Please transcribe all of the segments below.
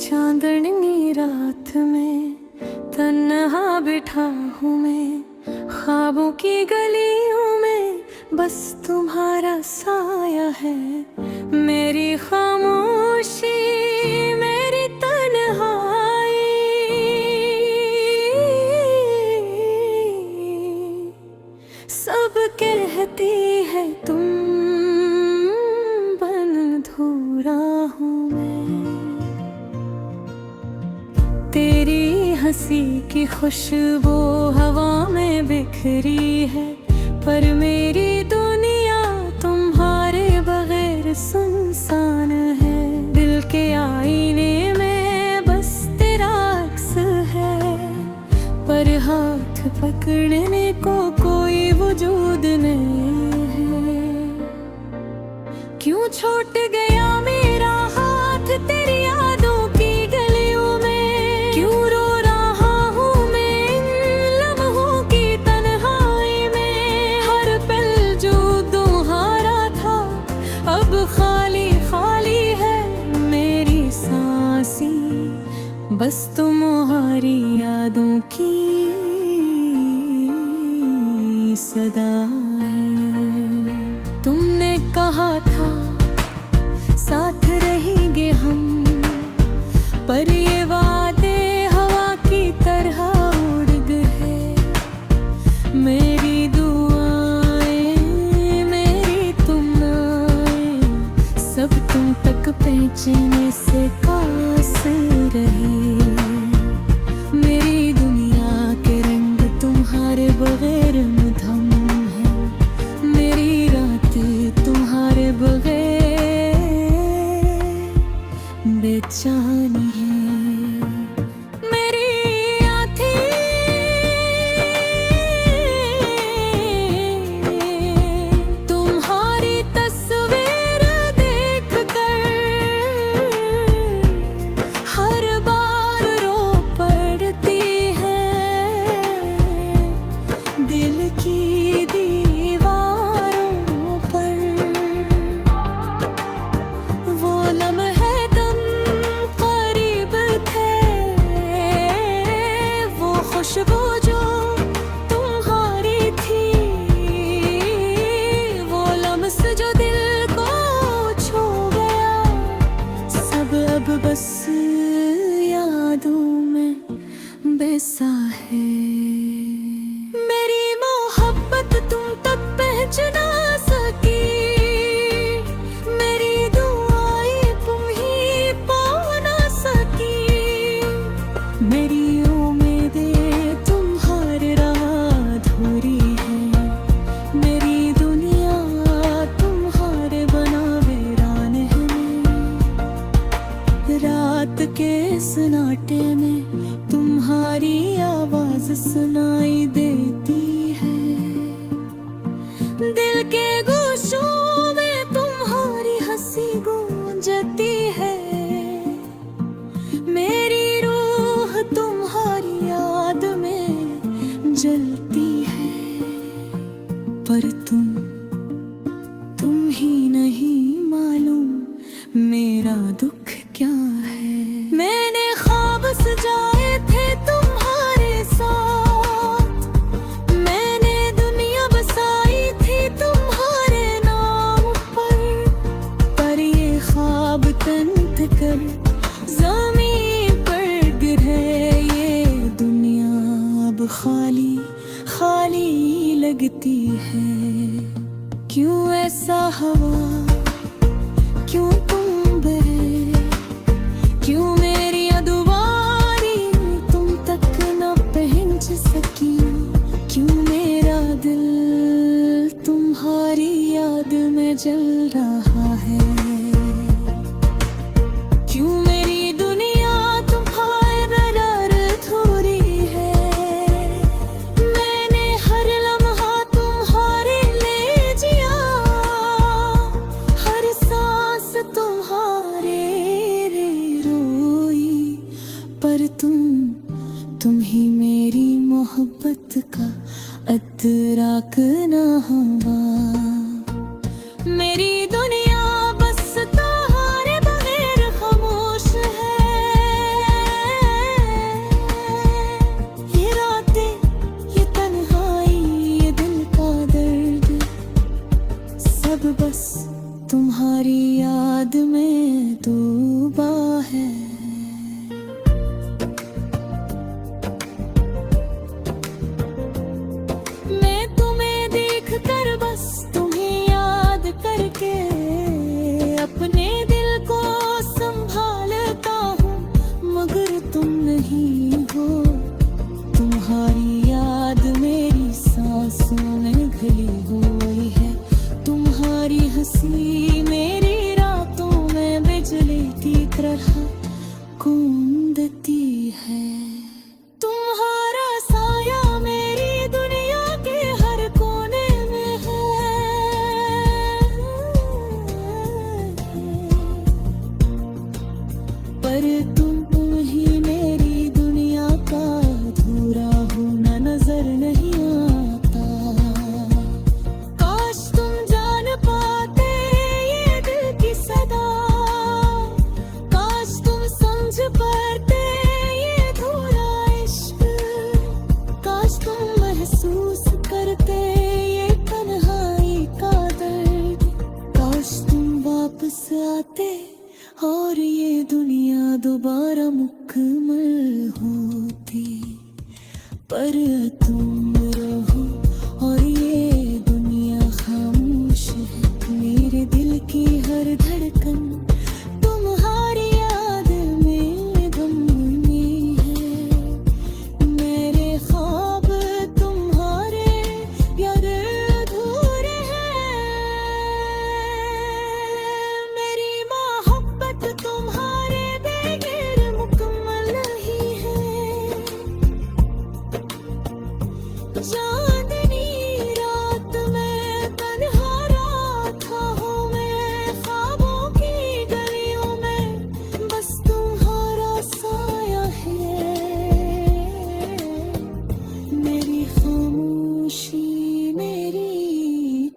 चांदनी रात में तन्हा बिठा हूँ मैं, ख्वाबों की गलियों में बस तुम्हारा साया है। मेरी खामोशी, मेरी तन्हाई, सब कहती है तुम बन अधूरा हूँ मैं। तेरी हंसी की खुशबू हवा में बिखरी है, पर मेरी दुनिया तुम्हारे बगैर सुनसान है। दिल के आईने में बस तेरा अक्स है, पर हाथ पकड़ने को कोई वजूद नहीं है। क्यों छूट गया मेरा हाथ तेरी यादों की गलियों में, क्यों रो रहा हूँ मैं इन लम्हों की तन्हाई में। हर पल जो तुम्हारा था अब खाली खाली है मेरी सांसें, बस तुम्हारी यादों की सदा है। तुमने कहा था साथ रहेंगे हम, पर ये वादे हवा की तरह उड़ गए। मेरी दुआएं, मेरी तुमनाएं, सब तुम तक पहुंचने से कास रहे। मेरी दुनिया के रंग तुम्हारे बगैर मधुम है, मेरी रातें तुम्हारे बगैर बेचैनी है। मेरी आँखें तुम्हारी तस्वीर देख कर हर बार रो पड़ती है। दिल की दीवारों पर वो लम्हे खुशबू जो तुम्हारी थी, वो लम्स जो दिल को छू गया, सब अब बस यादों में बसा है। मेरी मोहब्बत तुम तक पहुंच ना सकी, मेरी दुआएं तुम ही पा ना सकी। मेरी रात के सन्नाटे में तुम्हारी आवाज सुनाई देती है। दिल के गोशों में तुम्हारी हंसी गूंजती है। मेरी रूह तुम्हारी याद में जलती है, पर तुम ही नहीं मालूम मेरा दुख क्या है। मैंने ख्वाब सजाए थे तुम्हारे साथ, मैंने दुनिया बसाई थी तुम्हारे नाम पर ये ख्वाब तंत कर ज़मीन पर गिरे। ये दुनिया अब खाली खाली लगती है। क्यों ऐसा हवा, क्यों तुम बहे, क्यों मेरी अदुवारी तुम तक न पहुंच सकी। क्यों मेरा दिल तुम्हारी याद में जल रहा है। क्यों मेरी दुनिया तुम्हारे बगैर अधूरी है। मैंने हर लम्हा तुम्हारे ले जिया, हर सांस तुम्हारे पर तुम ही मेरी मोहब्बत का अदराक ना हुआ। मेरी दुनिया बस तुम्हारे बगैर खामोश है। मुकम्मल होती, पर तुम रहो और ये दुनिया खामोश है। मेरे दिल की हर धड़कन तुम्हारी याद में गमी है। मेरे ख्वाब तुम्हारे याद अधूरे हैं। मेरी मोहब्बत तुम्हारे बगैर मुकम्मल नहीं है। चांदनी रात में तन्हा रात हूँ मैं, ख्वाबों की गलियों में बस तुम्हारा साया है। मेरी खामोशी, मेरी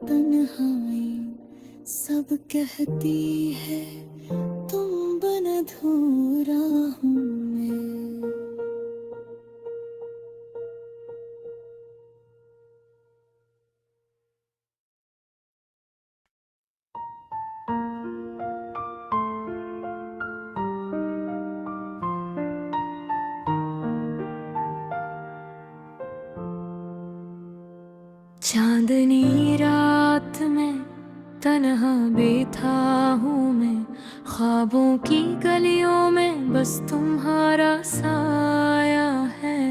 तन्हाई सब कहती है तुम बिन अधूरा हूँ मैं। चांदनी रात में तन्हा बैठा हूँ मैं, ख्वाबों की गलियों में बस तुम्हारा साया है।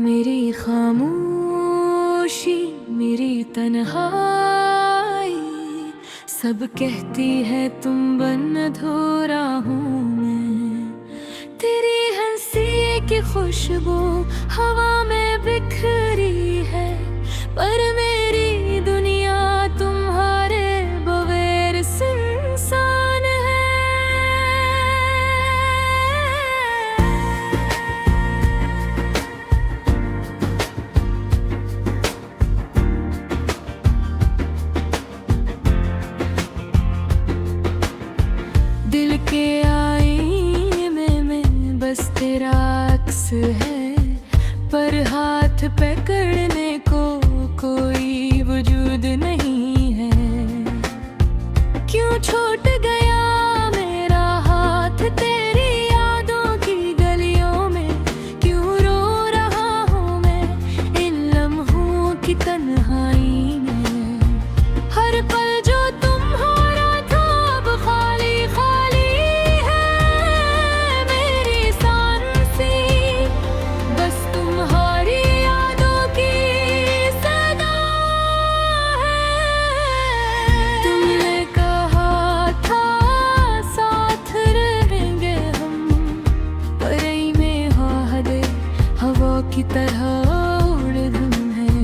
मेरी खामोशी, मेरी तन्हाई सब कहती है तुम बिन अधूरा हूँ मैं। तेरी हंसी की खुशबू हवा में बिखरी है, पर मेरी दुनिया तुम्हारे बगैर सुनसान है। दिल के आईने में बस तेरा अक्स है, पर हाथ पकड़ने को कोई वजूद नहीं है। क्यों छूट गया मेरा हाथ तेरी यादों की गलियों में, क्यों रो रहा हूँ मैं इन लम्हों की तन्हाई में। हर पल जो तुम्हारा था अब खाली खाली है। मेरी सांसें बस तुम्हारी यादों की सदा है। तुमने कहा था साथ रहेंगे हम, पर में हद हवा की तरह उड़ धुन है।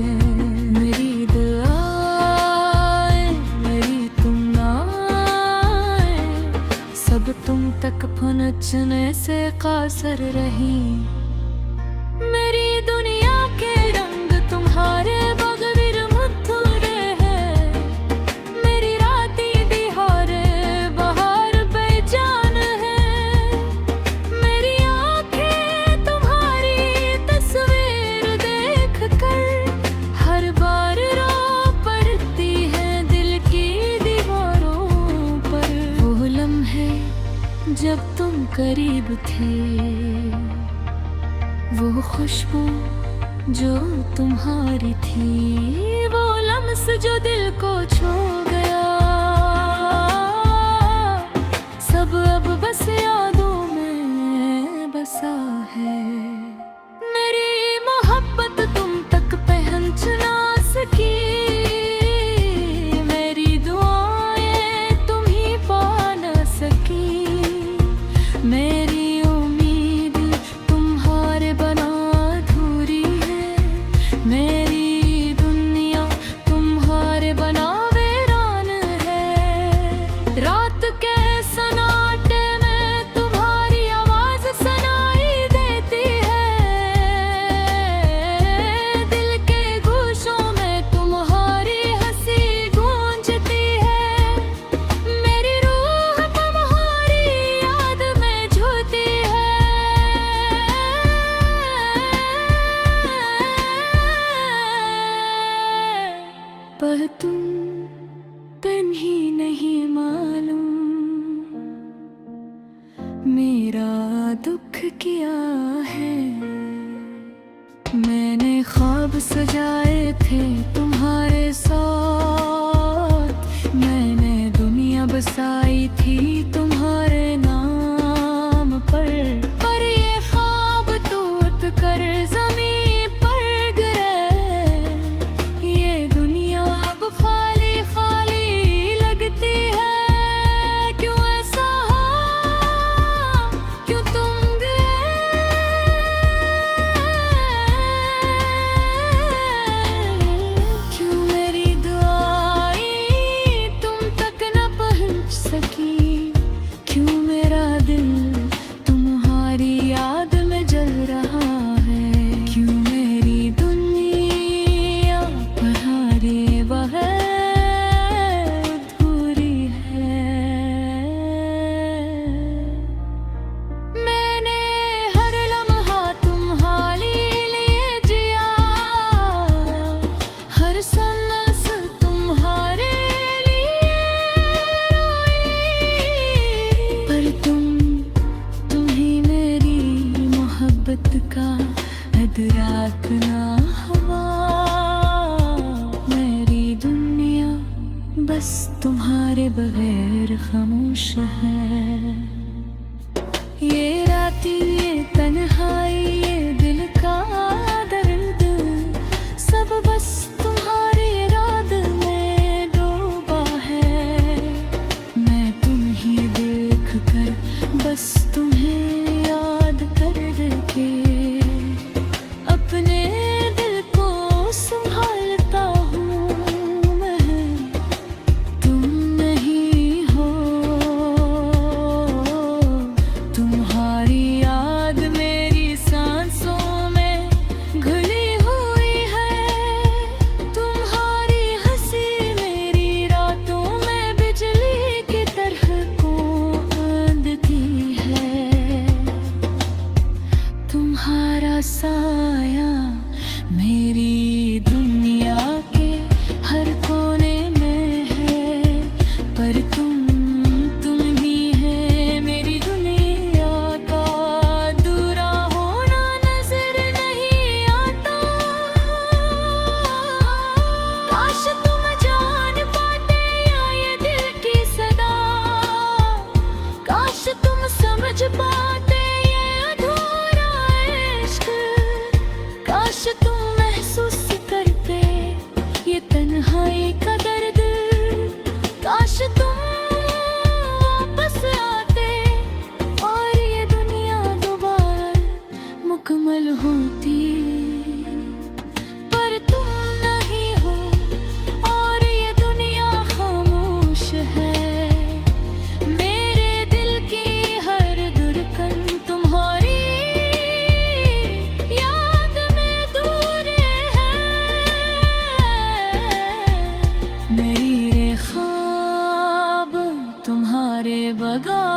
मेरी दुआएं, मेरी तुमनाएं सब तुम तक पहुंचने से कासर रही। मेरी दुनिया के रंग तुम्हारे बगैर अधूरे हैं। मेरी राती दिहारे बाहर बेजान है। मेरी आंखें तुम्हारी तस्वीर देख कर हर बार रो पड़ती है दिल की दीवारों पर। वो लम्हे जब तुम करीब थे, वो खुशबू जो तुम्हारी थी, वो लम्स जो दिल को छू गया, सब अब बस यादों में बसा है। मेरी मोहब्बत तुम तक पहुंच ना सकी, मेरी दुआएं तुम ही पा ना सकी। मेरी उम्मीद तुम्हारे बना अधूरी है। मेरी दुनिया तुम्हारे बना वीरान है। रात के सन्नाटे में तुम्हारी आवाज सुनाई देती है। मैंने ख्वाब सजाए थे तुम्हारे साथ, मैंने दुनिया बसाई थी तुम्हारे नाम पर ये ख्वाब टूट कर ज़मीन पर गिरे। ये दुनिया अब खाली खाली लगती है, क्यों ऐसा हो, क्यों तुम गए। क्यों मेरी दुआएं तुम तक न पहुंच सकी, क्यों मेरा दिल तुम्हारी याद में जल रहा है, क्यों मेरी दुनिया तुम्हारे बगैर अधूरी है। मैंने हर लम्हा तुम्हारे लिए जिया, हर सांस तुम्हारे लिए रोई, पर तुम्ही मेरी मोहब्बत का अदराक ना हुआ। मेरी दुनिया बस तुम्हारे बगैर खामोश है। ये राती, ये तन्हाई, ये दिल का दर्द, सब बस तुम्हारी याद में डूबा है। मैं तुम्ही देख कर, बस तुम्हें याद करके अपने दिल को संभालता हूँ मैं। तुम नहीं हो, तुम्हारी याद मेरी सांसों में घुली हुई है। तुम्हारी हंसी मेरी रातों में बिजली की तरह कौंधती है। तुम्हारा साया मेरी दुनिया के हर कोने में है, पर तुम ही है मेरी दुनिया का अधूरा होना नजर नहीं आता। काश तुम जान पाते या ये दिल की सदा, काश तुम समझ पाते ये अधूरा इश्क, काश तुम महसूस करते ये तन्हाई का दर्द, काश तुम वापस आते और ये दुनिया दोबारा मुकम्मल होती। पर तुम नहीं हो और ये दुनिया खामोश है। मेरे दिल की हर धड़कन तुम्हारी याद में दूर है। मेरे ख्वाब तुम्हारे बगैर